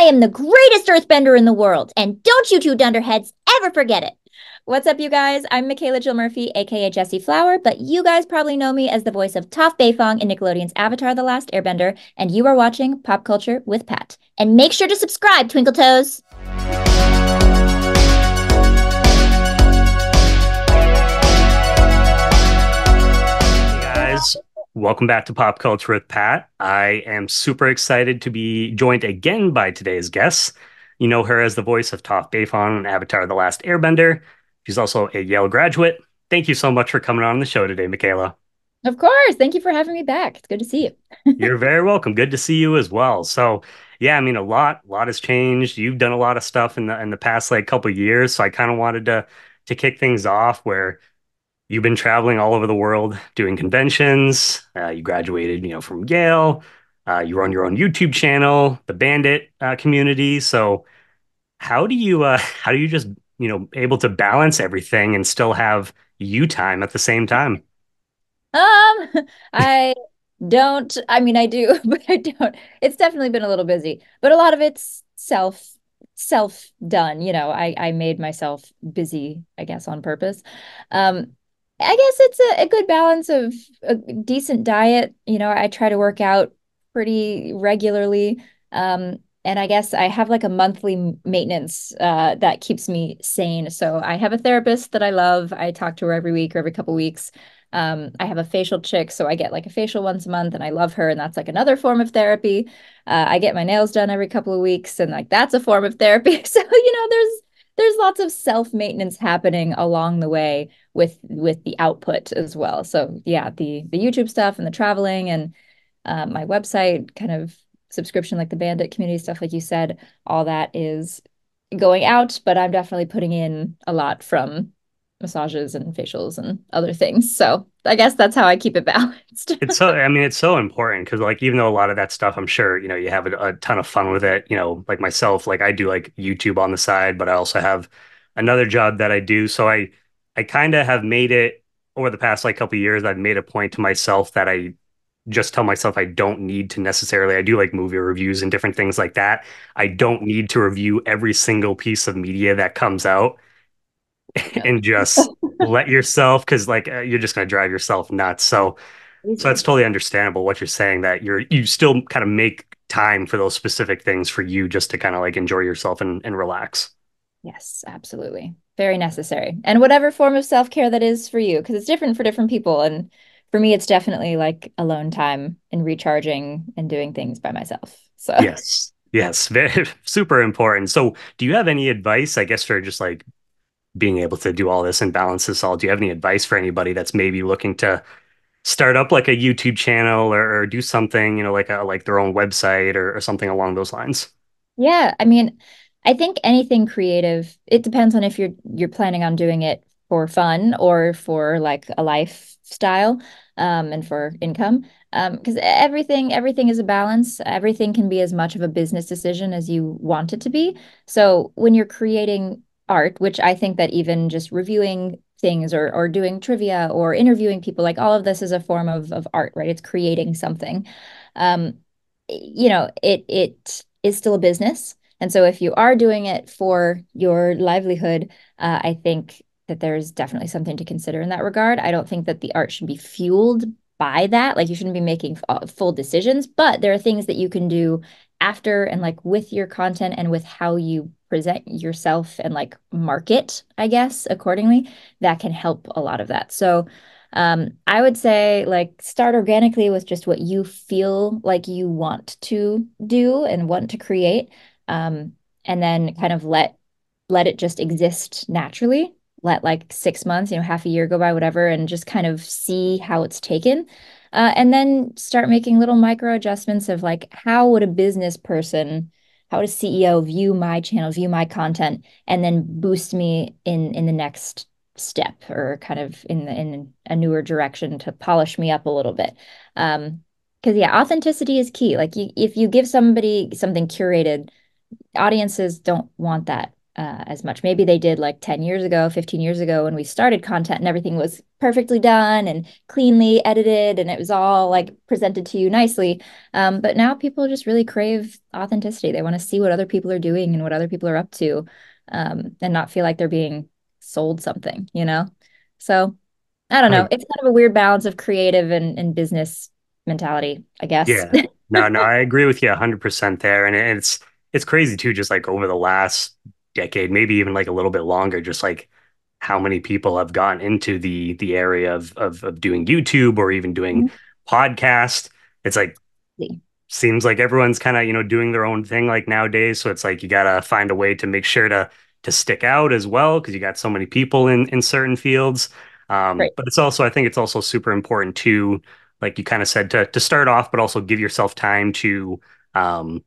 I am the greatest earthbender in the world, and don't you two dunderheads ever forget it. What's up, you guys? I'm Michaela Jill Murphy, aka Jessie Flower, but you guys probably know me as the voice of Toph Beifong in Nickelodeon's Avatar The Last Airbender, and you are watching Pop Culture with Pat. And make sure to subscribe, Twinkle Toes! Hey guys, welcome back to Pop Culture with Pat. I am super excited to be joined again by today's guest. You know her as the voice of Toph Beifong in Avatar The Last Airbender. She's also a Yale graduate. Thank you so much for coming on the show today, Michaela. Of course. Thank you for having me back. It's good to see you. You're very welcome. Good to see you as well. So, yeah, I mean, a lot has changed. You've done a lot of stuff in the past like couple of years. So I kind of wanted to kick things off where you've been traveling all over the world doing conventions. You graduated, from Yale. You run your own YouTube channel, the Bandit community. So how do you just able to balance everything and still have you time at the same time? Um, I I mean, I do, but I don't. It's definitely been a little busy, but a lot of it's self done. I made myself busy, I guess, on purpose. Um, I guess it's a good balance of a decent diet. I try to work out pretty regularly. And I guess I have like a monthly maintenance that keeps me sane. So I have a therapist that I love. I talk to her every week or every couple weeks. I have a facial chick, so I get like a facial once a month, and I love her, and that's like another form of therapy. I get my nails done every couple of weeks, and like that's a form of therapy. So, there's lots of self-maintenance happening along the way with the output as well. So yeah, the YouTube stuff and the traveling and my website kind of subscription, like the Bandit community stuff, like you said, all that is going out, but I'm definitely putting in a lot from massages and facials and other things. So I guess that's how I keep it balanced. I mean, it's so important because, like, even though a lot of that stuff, I'm sure, you have a ton of fun with it. Like myself, like I do like YouTube on the side, but I also have another job that I do. So I kind of have made it over the past like couple of years. I've made a point to myself that I just tell myself I don't need to necessarily. I do like movie reviews and different things like that. I don't need to review every single piece of media that comes out No. and just let yourself, because like you're just going to drive yourself nuts. So that's Easy. totally understandable what you're saying, that you still kind of make time for those specific things for you just to kind of like enjoy yourself and relax. Yes, absolutely. Very necessary. And whatever form of self-care that is for you, because it's different for different people. And for me, it's definitely like alone time and recharging and doing things by myself. So Yes. Yes, very super important. So, do you have any advice, I guess, for just like being able to do all this and balance this all? Do you have any advice for anybody that's maybe looking to start up like a YouTube channel or do something, like their own website or something along those lines? yeah, I mean, I think anything creative, it depends on if you're planning on doing it for fun or for like a lifestyle, and for income. Because everything is a balance. Everything can be as much of a business decision as you want it to be. So when you're creating art, which I think that even just reviewing things or doing trivia or interviewing people, like all of this is a form of art, right? It's creating something. Um, it is still a business. And so if you are doing it for your livelihood, I think that there's definitely something to consider in that regard. I don't think that the art should be fueled by that. Like you shouldn't be making full decisions, but there are things that you can do after and like with your content and with how you present yourself and like market, I guess, accordingly, that can help a lot of that. So I would say like start organically with just what you feel like you want to do and want to create. And then kind of let it just exist naturally. Let like 6 months, half a year go by, whatever, and just kind of see how it's taken. And then start making little micro adjustments of like how would a business person, how would a CEO view my channel, view my content, and then boost me in the next step or kind of in a newer direction to polish me up a little bit. Because yeah, authenticity is key. Like if you give somebody something curated, audiences don't want that. as much. Maybe they did like 10 years ago, 15 years ago when we started content and everything was perfectly done and cleanly edited and it was all like presented to you nicely. But now people just really crave authenticity. They want to see what other people are doing and what other people are up to, and not feel like they're being sold something, you know? So I don't know. Like, It's kind of a weird balance of creative and business mentality, I guess. yeah. No, no, I agree with you 100% there. And it's crazy too, just like over the last decade, maybe even like a little bit longer, just like how many people have gotten into the area of doing YouTube or even doing podcast. It's like seems like everyone's kind of, doing their own thing like nowadays. So it's like you gotta find a way to make sure to stick out as well, because you got so many people in certain fields. Right. But it's also, I think it's also super important to, like you kind of said, to start off, but also give yourself time to um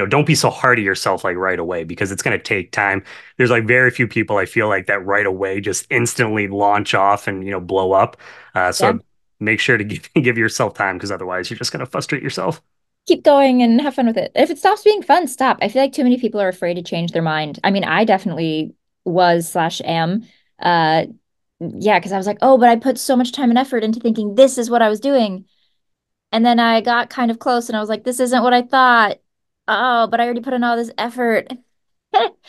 don't be so hard on yourself like right away, because it's going to take time. There's like very few people I feel like that right away just instantly launch off and blow up. Yeah. So make sure to give yourself time, because otherwise you're just going to frustrate yourself. Keep going and have fun with it. If it stops being fun, stop. I feel like too many people are afraid to change their mind. I mean, I definitely was slash am. Uh, yeah, because I was like, oh, but I put so much time and effort into thinking this is what I was doing. And then I got kind of close and I was like, this isn't what I thought. Oh, but I already put in all this effort.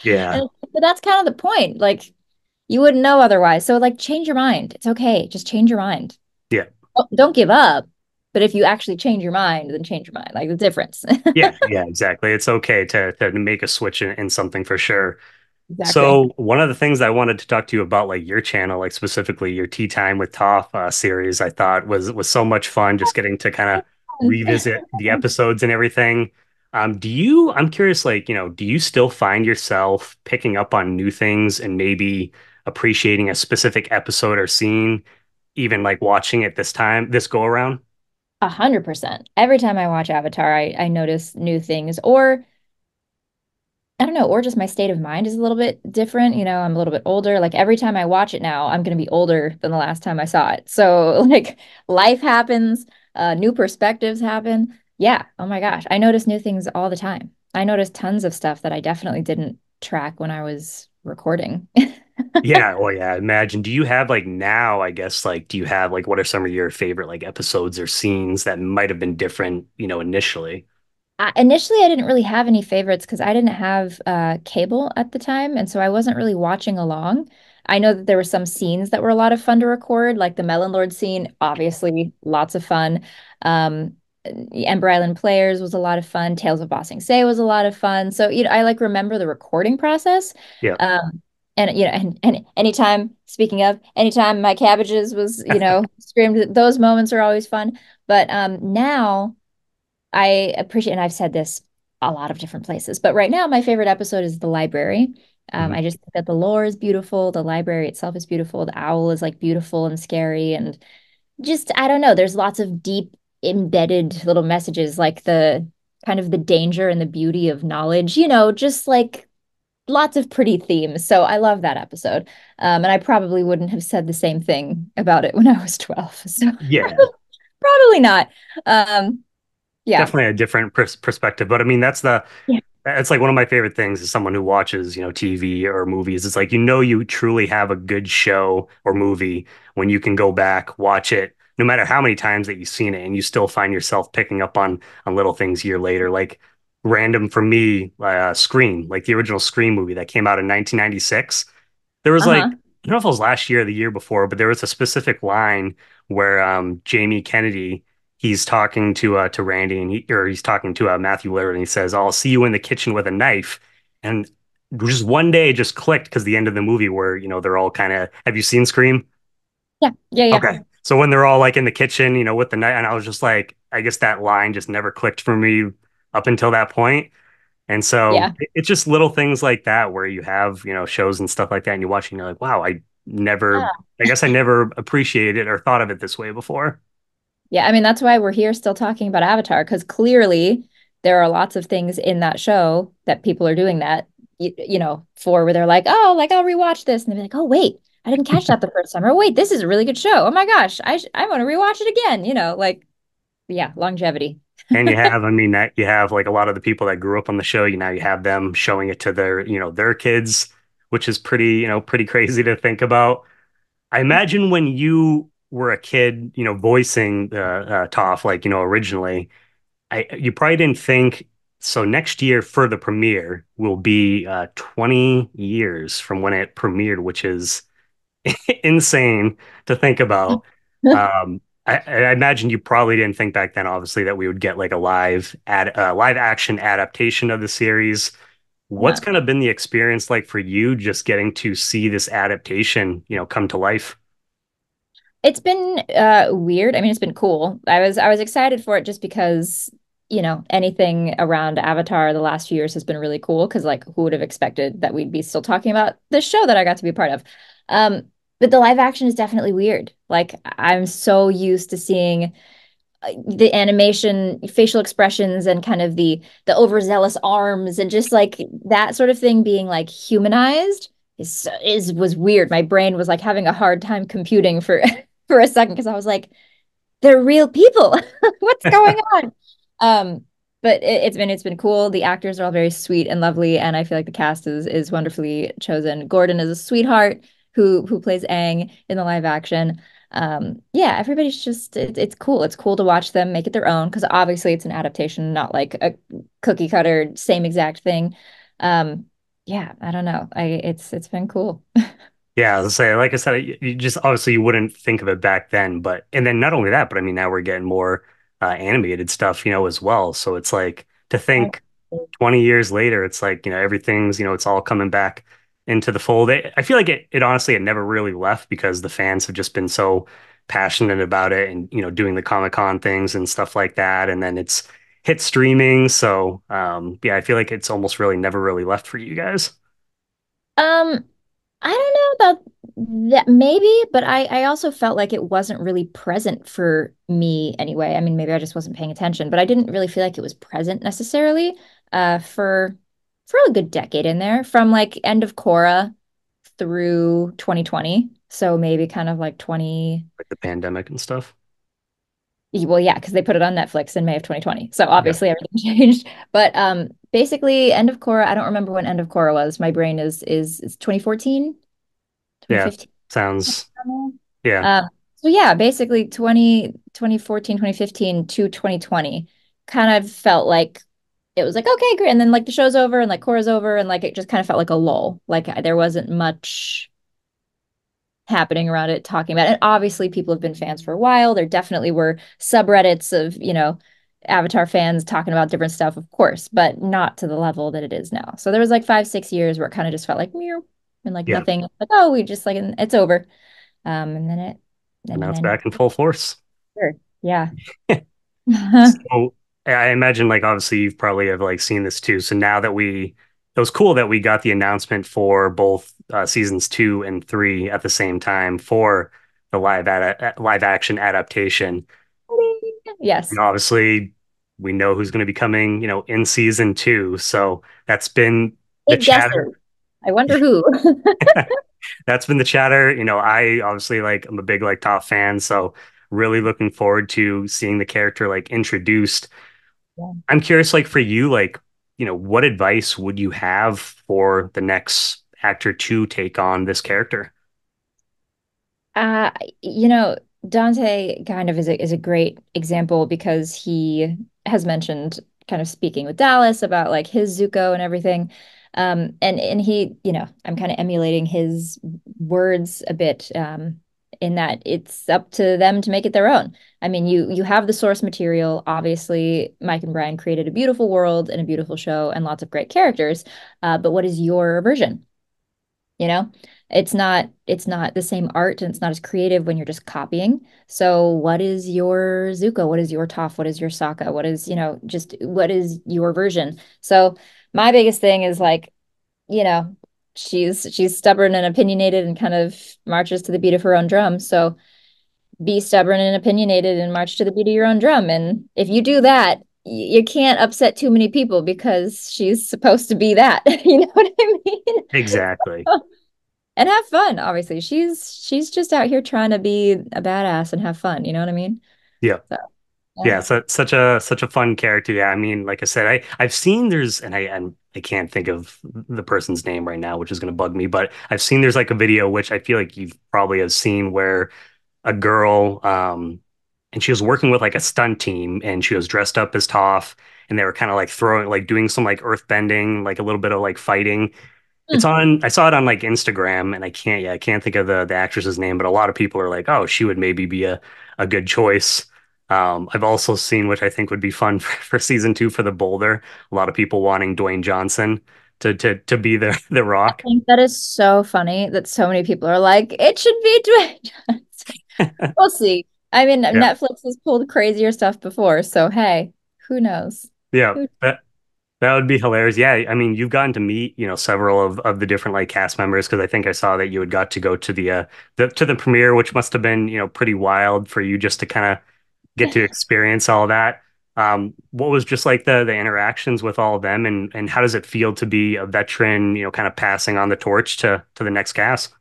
Yeah, And but that's kind of the point. Like, you wouldn't know otherwise. So, like, change your mind. It's okay. Just change your mind. yeah, Don't give up. But if you actually change your mind, then change your mind. Like the difference. yeah, exactly. It's okay to make a switch in something for sure. Exactly. So one of the things I wanted to talk to you about, like your channel, like specifically your Tea Time with Toph series, I thought was so much fun, just getting to kind of revisit the episodes and everything. I'm curious, like, do you still find yourself picking up on new things and maybe appreciating a specific episode or scene, even like watching it this go around? 100%. Every time I watch Avatar, I notice new things, or I don't know, or just my state of mind is a little bit different. You know, I'm a little bit older. Like every time I watch it now, I'm going to be older than the last time I saw it. So, like, life happens, new perspectives happen. Yeah. Oh my gosh. I notice new things all the time. I notice tons of stuff that I definitely didn't track when I was recording. Yeah, well, yeah, imagine. Do you have like now, I guess, like, do you have like what are some of your favorite like episodes or scenes that might have been different, initially? Initially, I didn't really have any favorites because I didn't have cable at the time, and so I wasn't really watching along. I know that there were some scenes that were a lot of fun to record, like the Melon Lord scene, obviously, lots of fun. The Ember Island Players was a lot of fun. Tales of Bossing Say was a lot of fun. So, I like remember the recording process. Yeah. Um, and and anytime, speaking of, anytime my cabbages was, screamed, those moments are always fun. But now. I appreciate, and I've said this a lot of different places, but right now my favorite episode is the library. Mhm. I just think that the lore is beautiful. The library itself is beautiful. The owl is like beautiful and scary. And just, I don't know, there's lots of deep embedded little messages, like the kind of the danger and the beauty of knowledge, just like lots of pretty themes. So I love that episode. And I probably wouldn't have said the same thing about it when I was 12. So Yeah. probably not. Um, yeah. Definitely a different perspective, but I mean that's like one of my favorite things as someone who watches, TV or movies. It's like you truly have a good show or movie when you can go back, watch it, no matter how many times that you've seen it, and you still find yourself picking up on little things a year later. Like random for me, Scream, like the original Scream movie that came out in 1996. There was like, Uh-huh. I don't know if it was last year or the year before, but there was a specific line where Jamie Kennedy, he's talking to Randy, and he's talking to Matthew Lillard, and he says, "I'll see you in the kitchen with a knife." And just one day it just clicked, because the end of the movie where they're all kind of, have you seen Scream? Yeah. Yeah. Yeah. Okay. So when they're all like in the kitchen, with the knife, and I was just like, I guess that line just never clicked for me up until that point. And so Yeah. it's just little things like that where you have, shows and stuff like that, and you watch and you're like, wow, I guess I never appreciated or thought of it this way before. Yeah, I mean, that's why we're here still talking about Avatar, because clearly there are lots of things in that show that people are doing that, for where they're like, oh, like I'll rewatch this. And they'll be like, oh, wait, I didn't catch that the first time. Or wait, this is a really good show. Oh my gosh, I want to rewatch it again. Like, yeah, longevity. And you have, I mean, that you have like a lot of the people that grew up on the show, you now you have them showing it to their, their kids, which is pretty, pretty crazy to think about. I imagine when you were a kid, voicing Toph, like, originally, you probably didn't think so. Next year for the premiere will be 20 years from when it premiered, which is insane to think about. I imagine you probably didn't think back then, obviously, that we would get like a live action adaptation of the series. What's Yeah. kind of been the experience like for you just getting to see this adaptation, come to life? It's been weird. I mean, it's been cool. I was excited for it just because, anything around Avatar the last few years has been really cool because like who would have expected that we'd be still talking about this show that I got to be a part of. Um, but the live action is definitely weird. Like I'm so used to seeing the animation, facial expressions, and kind of the overzealous arms, and just like that sort of thing being like humanized is was weird. My brain was like having a hard time computing for for a second because I was like, they're real people. What's going on? Um, but it's been cool. The actors are all very sweet and lovely, and I feel like the cast is wonderfully chosen. Gordon is a sweetheart who plays Aang in the live action. Yeah, everybody's just it's cool. It's cool to watch them make it their own because obviously it's an adaptation, not like a cookie cutter same exact thing. Um, yeah, I don't know. It's been cool. Yeah, as I say, like I said, you just obviously you wouldn't think of it back then, but and then not only that, but I mean now we're getting more animated stuff, as well. So it's like to think 20 years later, it's like, everything's, it's all coming back into the fold. I feel like it honestly, it never really left because the fans have just been so passionate about it and, doing the Comic-Con things and stuff like that. And then it's hit streaming. So, yeah, I feel like it's almost really never really left for you guys. Um, I don't know about that, maybe, but I also felt like it wasn't really present for me anyway. I mean, maybe I just wasn't paying attention, but I didn't really feel like it was present necessarily for a good decade in there, from like end of Korra through 2020. So maybe kind of like 20, Like the pandemic and stuff. well, yeah, because they put it on Netflix in May of 2020. So Yeah. obviously everything changed. But basically end of Korra, I don't remember when end of Korra was. My brain is 2014, Yeah. 2015. Sounds, yeah, So yeah, basically 2014, 2015 to 2020 kind of felt like it was like, okay, great. And then like the show's over and like Cora's over and like it just kind of felt like a lull. Like there wasn't much happening around it talking about it. And obviously people have been fans for a while. There definitely were subreddits of, Avatar fans talking about different stuff, of course, but not to the level that it is now. So there was like 5, 6 years where it kind of just felt like meow and like yeah. nothing, like, oh, we just like it's over. And then And now it's then back in full force. sure. Yeah. So I imagine like obviously you've probably have like seen this too. So now that it was cool that we got the announcement for both seasons 2 and 3 at the same time for the live action adaptation. And Yes. obviously we know who's going to be coming, in season 2. So that's been the Big chatter. guesses. I wonder who. That's been the chatter. I obviously like I'm a big like top fan, so really looking forward to seeing the character like introduced. Yeah. I'm curious, like for you, like, what advice would you have for the next actor to take on this character? Uh, you know, Dante kind of is a great example because he has mentioned kind of speaking with Dallas about like his Zuko and everything. And he, I'm kind of emulating his words a bit, in that it's up to them to make it their own. I mean, you have the source material. Obviously, Mike and Brian created a beautiful world and a beautiful show and lots of great characters. But what is your version? You know, it's not the same art and it's not as creative when you're just copying. So what is your Zuko? What is your Toph? What is your Sokka? What is, just what is your version? So my biggest thing is like, you know, she's stubborn and opinionated and kind of marches to the beat of her own drum. So be stubborn and opinionated and march to the beat of your own drum. And if you do that, you can't upset too many people because she's supposed to be that. You know what I mean? Exactly. And have fun, obviously. She's just out here trying to be a badass and have fun, you know what I mean? Yeah. So. Yeah, so such a fun character. Yeah, I mean, like I said, I've seen there's and I can't think of the person's name right now, which is going to bug me, but I've seen there's like a video which I feel like you've probably have seen where a girl and she was working with like a stunt team and she was dressed up as Toph and they were kind of like throwing like doing some like earth bending, like a little bit of like fighting. It's Hmm. on I saw it on like Instagram and I can't think of the actress's name, but a lot of people are like, "Oh, she would maybe be a good choice." I've also seen, which I think would be fun for season two for the Boulder, a lot of people wanting Dwayne Johnson to be the I Rock. think that is so funny that so many people are like, it should be Dwayne Johnson. We'll see. I mean, Yeah. Netflix has pulled crazier stuff before, so hey, who knows? Yeah. Who That would be hilarious. Yeah, I mean, you've gotten to meet, several of the different like cast members because I think I saw that you had got to go to the premiere, which must have been, pretty wild for you just to kind of get to experience all that. What was just like the interactions with all of them and how does it feel to be a veteran, kind of passing on the torch to the next cast?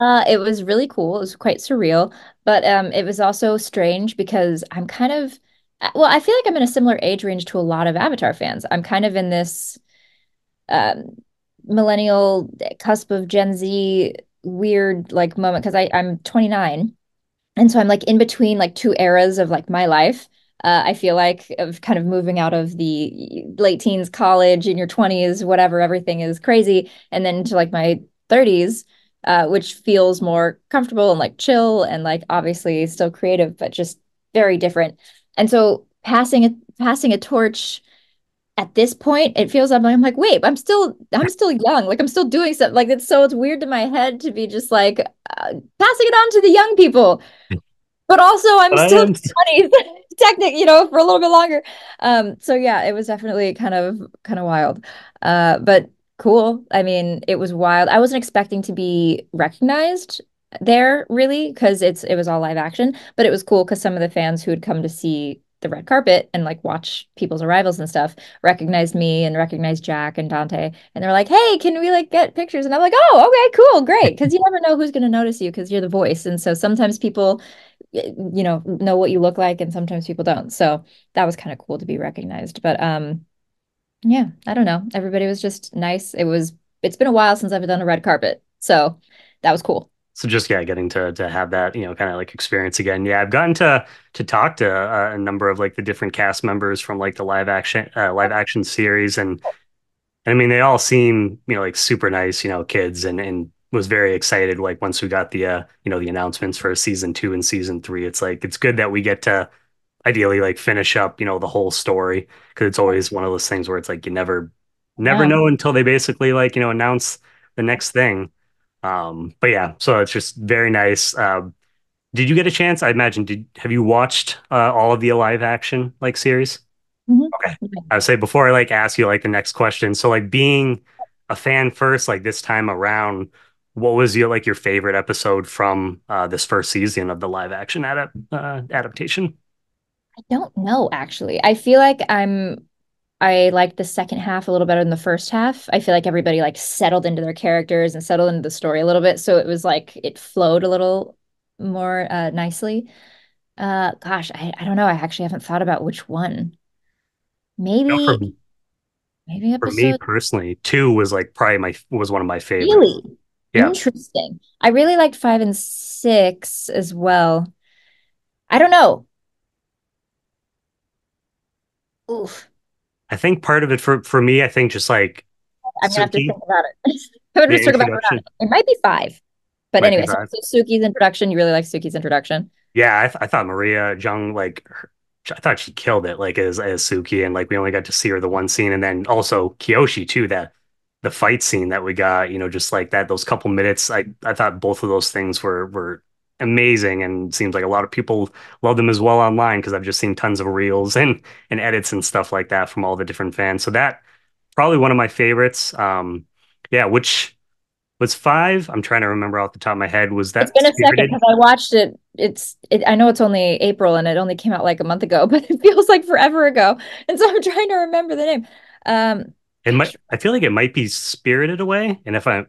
It was really cool. It was quite surreal, but it was also strange because I'm kind of, well, I feel like I'm in a similar age range to a lot of Avatar fans. I'm kind of in this um, millennial cusp of Gen Z weird like moment because I'm 29. And so I'm like in between like two eras of like my life. I feel like of kind of moving out of the late teens, college, in your 20s, whatever, everything is crazy, and then to like my 30s, which feels more comfortable and like chill and like obviously still creative, but just very different. And so passing a torch at this point, it feels I'm like, wait, I'm still young. Like I'm still doing something. Like it's weird to my head to be just like passing it on to the young people, but also I'm But I still am. 20s, technic, for a little bit longer. So yeah, it was definitely kind of wild. But cool. I mean, it was wild. I wasn't expecting to be recognized there really because it was all live action, but it was cool because some of the fans who had come to see the red carpet and like watch people's arrivals and stuff recognized me and recognized Jack and Dante and they're like, "Hey, can we like get pictures?" And I'm like, "Oh, okay, cool, great." Because you never know who's going to notice you because you're the voice. And so sometimes people know what you look like and sometimes people don't. So that was kind of cool to be recognized. But yeah, I don't know. Everybody was just nice. It's been a while since I've done a red carpet. So that was cool. So just yeah, getting to have that kind of like experience again. Yeah, I've gotten to talk to a number of like the different cast members from like the live action series, and I mean they all seem like super nice kids, and was very excited like once we got the announcements for season two and season three. It's like it's good that we get to ideally like finish up the whole story because it's always one of those things where it's like you never No. know until they basically like announce the next thing. But yeah, so it's just very nice. Did you get a chance? I imagine, did have you watched all of the live action like series? Mhm. Okay. Yeah. I would say before I like ask you like the next question. So like being a fan first, like this time around, what was your favorite episode from this first season of the live action adaptation? I don't know actually. I feel like I like the second half a little better than the first half. I feel like everybody like settled into their characters and settled into the story a little bit. So it was like it flowed a little more nicely. Gosh, I don't know. I actually haven't thought about which one. You know, for Maybe maybe for me episode personally, two was like probably my was one of my favorite. really Yeah. interesting. I really liked 5 and 6 as well. I don't know. Oof. I think part of it for me, I think just like I'm gonna have to think Suki, about it. I'm gonna the just talk about it. introduction It might be 5. But might be anyway, so, bad. so Suki's introduction, you really like Suki's introduction. Yeah, I thought Maria Jung I thought she killed it like as Suki, and like we only got to see her the one scene, and then also Kyoshi too. That the fight scene that we got, just like that those couple minutes. I thought both of those things were amazing, and seems like a lot of people love them as well online because I've just seen tons of reels and edits and stuff like that from all the different fans. So that probably one of my favorites. Yeah, which was five. I'm trying to remember off the top of my head. Was It's that been a second Spirited? because I watched it. I know it's only April and it only came out like a month ago, but it feels like forever ago. And so I'm trying to remember the name. It might. Gosh, I feel like it might be Spirited Away. And if I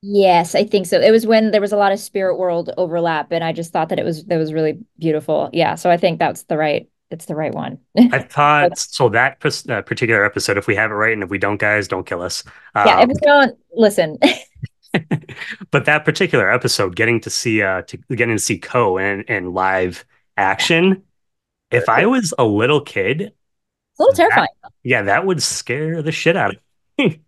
yes, I think so. It was when there was a lot of spirit world overlap, and I just thought that it was really beautiful. Yeah, so I think that's the right. it's the right one. I thought so that particular episode, if we have it right, and if we don't, guys, don't kill us. Yeah, if Um, you don't listen. but that particular episode, getting to see Ko in live action, if I was a little kid, It's a little that terrifying. yeah, that would scare the shit out of me.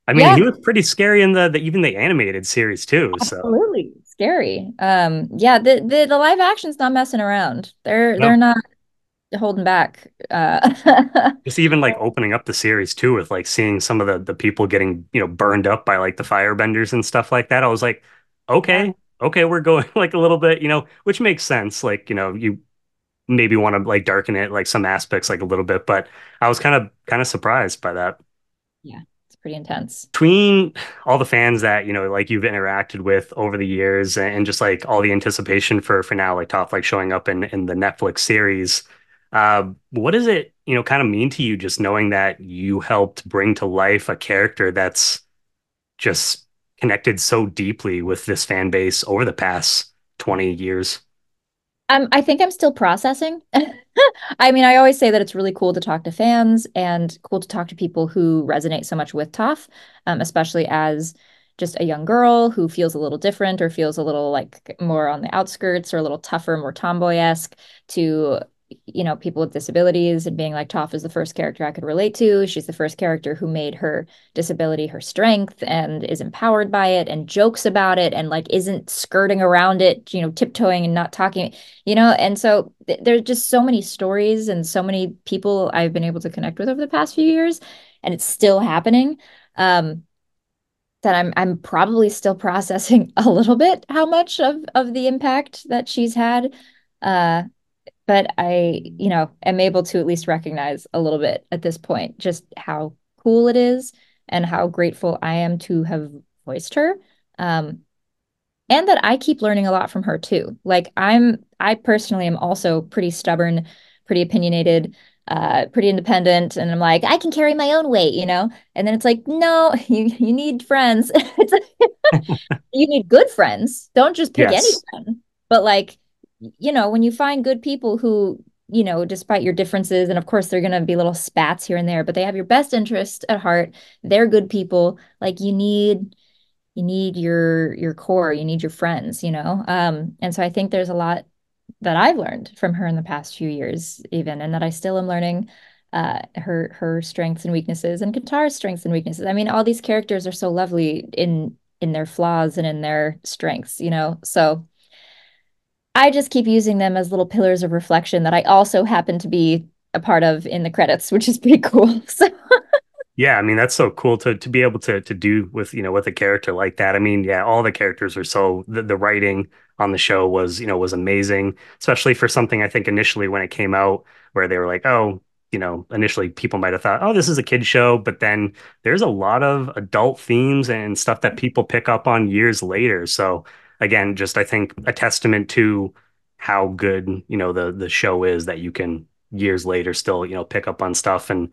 I mean, Yeah, he was pretty scary in the even the animated series too. So absolutely. Scary. Yeah, the live action's not messing around. They're no, not holding back. just even like opening up the series too with like seeing some of the people getting burned up by like the firebenders and stuff like that. I was like, Yeah. okay, we're going like a little bit, which makes sense. Like you maybe want to like darken it like some aspects like a little bit, but I was kind of surprised by that. Yeah, it's pretty intense. Between all the fans that like you've interacted with over the years and just like all the anticipation for now like Toph like showing up in the Netflix series, what does it kind of mean to you just knowing that you helped bring to life a character that's just connected so deeply with this fan base over the past 20 years? I think I'm still processing. I mean, I always say that it's really cool to talk to fans and cool to talk to people who resonate so much with Toph, especially as just a young girl who feels a little different or feels a little like more on the outskirts or a little tougher, more tomboy-esque to, people with disabilities and being like Toph is the first character I could relate to. She's the first character who made her disability her strength and is empowered by it and jokes about it and like isn't skirting around it, tiptoeing and not talking, and so there's just so many stories and so many people I've been able to connect with over the past few years, and it's still happening. Um, that I'm probably still processing a little bit how much of the impact that she's had. Uh, but I, am able to at least recognize a little bit at this point just how cool it is and how grateful I am to have voiced her. Um, and that I keep learning a lot from her too. Like I personally am also pretty stubborn, pretty opinionated, pretty independent, and I'm like, I can carry my own weight, And then it's like, no, you need friends. It's like, you need good friends. Don't just pick any Yes. friend. But like, when you find good people who, despite your differences, and of course they're gonna be little spats here and there, but they have your best interest at heart. They're good people. Like you need your core, you need your friends, and so I think there's a lot that I've learned from her in the past few years even, and that I still am learning her strengths and weaknesses and Katara's strengths and weaknesses. I mean, all these characters are so lovely in their flaws and in their strengths, so I just keep using them as little pillars of reflection that I also happen to be a part of in the credits, which is pretty cool. So Yeah, I mean that's so cool to be able to do with with a character like that. I mean, yeah, all the characters are so the writing on the show was was amazing, especially for something I think initially when it came out where they were like, oh, initially people might have thought, oh, this is a kid show, but then there's a lot of adult themes and stuff that people pick up on years later. So again, just I think a testament to how good, the show is that you can years later still, pick up on stuff and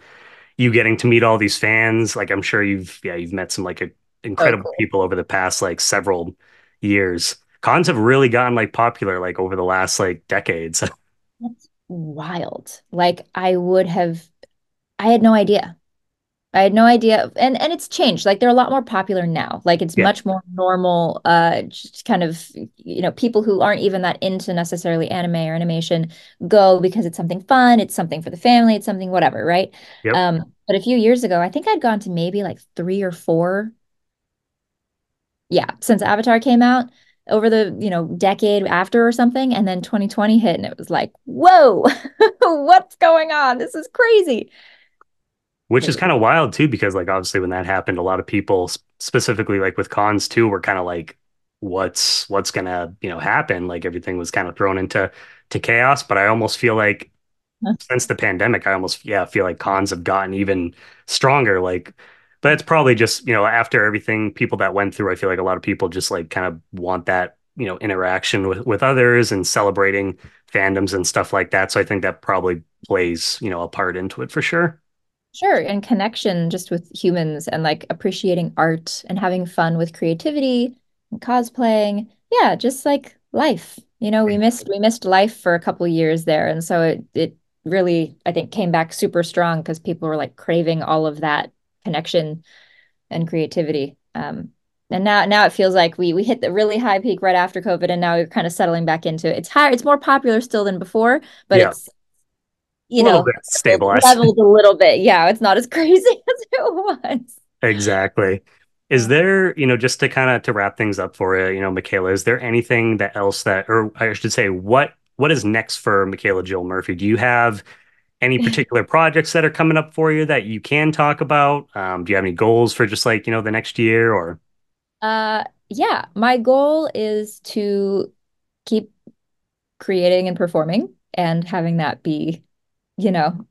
you getting to meet all these fans. Like I'm sure you've met some like so incredible cool. people over the past like several years. Cons have really gotten like popular like over the last like decades. That's wild. Like I had no idea. I had no idea. And it's changed. Like they're a lot more popular now. Like it's Yeah. much more normal, just kind of, people who aren't even that into necessarily anime or animation go because it's something fun, it's something for the family, it's something whatever, right? Yep. But a few years ago, I think I'd gone to maybe like three or four, yeah, since Avatar came out over the, decade after or something. And then 2020 hit and it was like, whoa, what's going on? This is crazy. Which is It kind of wild too, because like obviously when that happened, a lot of people specifically like with cons too were kind of like, what's gonna, happen? Like everything was kind of thrown into chaos. But I almost feel like was, since the pandemic, I almost feel like cons have gotten even stronger. Like, but it's probably just after everything people that went through, I feel like a lot of people just like kind of want that interaction with others and celebrating fandoms and stuff like that. So I think that probably plays a part into it for sure. Sure, and connection just with humans and like appreciating art and having fun with creativity and cosplaying. Yeah, just like life. We missed life for a couple years there, and so it really, I think, came back super strong because people were like craving all of that connection and creativity. And now it feels like we hit the really high peak right after COVID, and now we're kind of settling back into it. It's higher, it's more popular still than before, but Yeah, it's a little bit stabilized. leveled a little bit. Yeah, it's not as crazy as it was. Exactly. Is Yeah. there, just to kind of to wrap things up for you, Michaela, is there anything that else that, or I should say, what is next for Michaela Jill Murphy? Do you have any particular projects that are coming up for you that you can talk about? Do you have any goals for just like, the next year or? Yeah, my goal is to keep creating and performing and having that be, you know,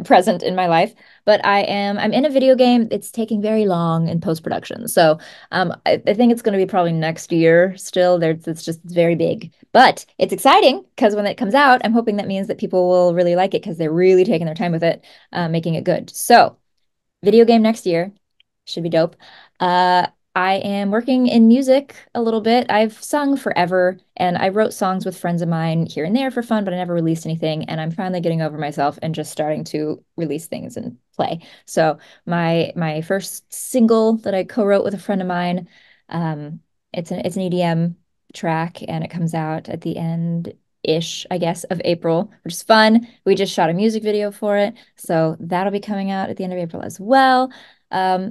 present in my life. But I'm in a video game. It's taking very long in post-production. So I think it's going to be probably next year still. It's very big, but it's exciting because when it comes out, I'm hoping that means that people will really like it because they're really taking their time with it, making it good. So video game next year. Should be dope. Uh, I am working in music a little bit. I've sung forever, and I wrote songs with friends of mine here and there for fun, but I never released anything. And I'm finally getting over myself and just starting to release things and play. So my first single that I co-wrote with a friend of mine, um, it's an EDM track, and it comes out at the end ish, I guess, of April, which is fun. We just shot a music video for it. So that'll be coming out at the end of April as well.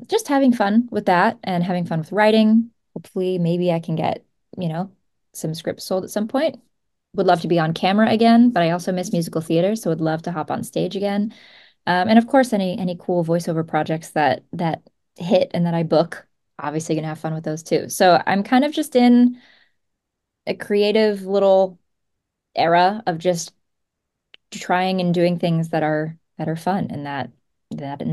Just having fun with that and having fun with writing. Hopefully, maybe I can get, you know, some scripts sold at some point. Would love to be on camera again, but I also miss musical theater, so would love to hop on stage again. And of course, any cool voiceover projects that hit and that I book. Obviously, gonna have fun with those too. So I'm kind of just in a creative little era of just trying and doing things that are fun and that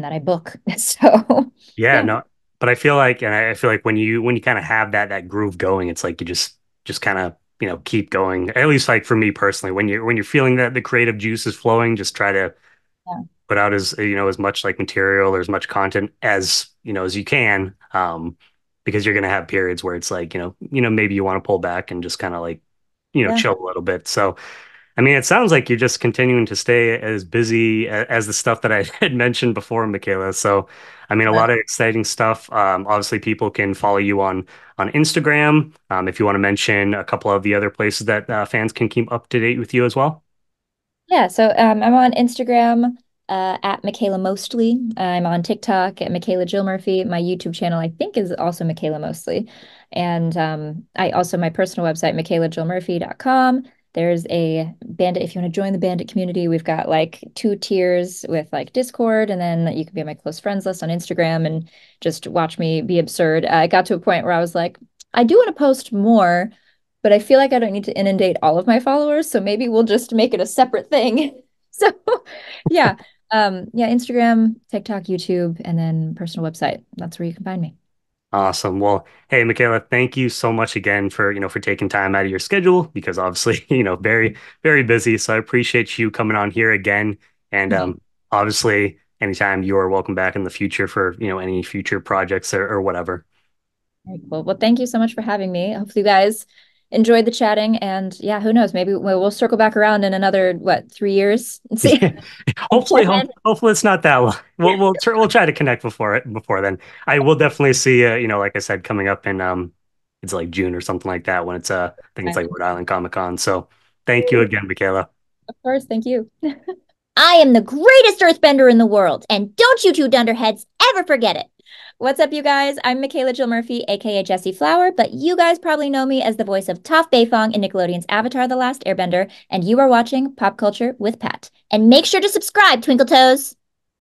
I book. So Yeah, yeah. no, but I feel like when you kind of have that groove going, it's like you just kind of, keep going. At least like for me personally, when you're feeling that the creative juice is flowing, just try to Yeah. put out as much like material or as much content as you can, because you're gonna have periods where it's like, maybe you want to pull back and just kind of like, Yeah. chill a little bit. So I mean, it sounds like you're just continuing to stay as busy as the stuff that I had mentioned before, Michaela. So, I mean, a lot of exciting stuff. Obviously, people can follow you on Instagram. If you want to mention a couple of the other places that fans can keep up to date with you as well. Yeah, so I'm on Instagram at Michaela Mostly. I'm on TikTok at Michaela Jill Murphy. My YouTube channel, I think, is also Michaela Mostly. And I also my personal website, michaelajillmurphy.com. There's a bandit. If you want to join the bandit community, we've got like two tiers with like Discord, and then you can be on my close friends list on Instagram and just watch me be absurd. I got to a point where I was like, I do want to post more, but I feel like I don't need to inundate all of my followers, so maybe we'll just make it a separate thing. So, yeah. Yeah, Instagram, TikTok, YouTube, and then personal website. That's where you can find me. Awesome. Well, hey, Michaela, thank you so much again for taking time out of your schedule because obviously, very, very busy. So I appreciate you coming on here again. And obviously, anytime you are welcome back in the future for, any future projects or whatever. Very cool. Well, thank you so much for having me. Hopefully you guys enjoyed the chatting, and yeah, who knows, maybe we'll circle back around in another, what, 3 years and see and Hopefully, check in. hopefully it's not that long. We'll try to connect before then. I will definitely see like I said, coming up in it's like June or something like that when it's I think it's like Rhode Island Comic Con. So thank you again, Michaela. Of course, thank you. I am the greatest earthbender in the world, and don't you two dunderheads ever forget it. What's up, you guys? I'm Michaela Jill Murphy, aka Jessie Flower, but you guys probably know me as the voice of Toph Beifong in Nickelodeon's Avatar The Last Airbender, and you are watching Pop Culture with Pat. And make sure to subscribe, Twinkle Toes!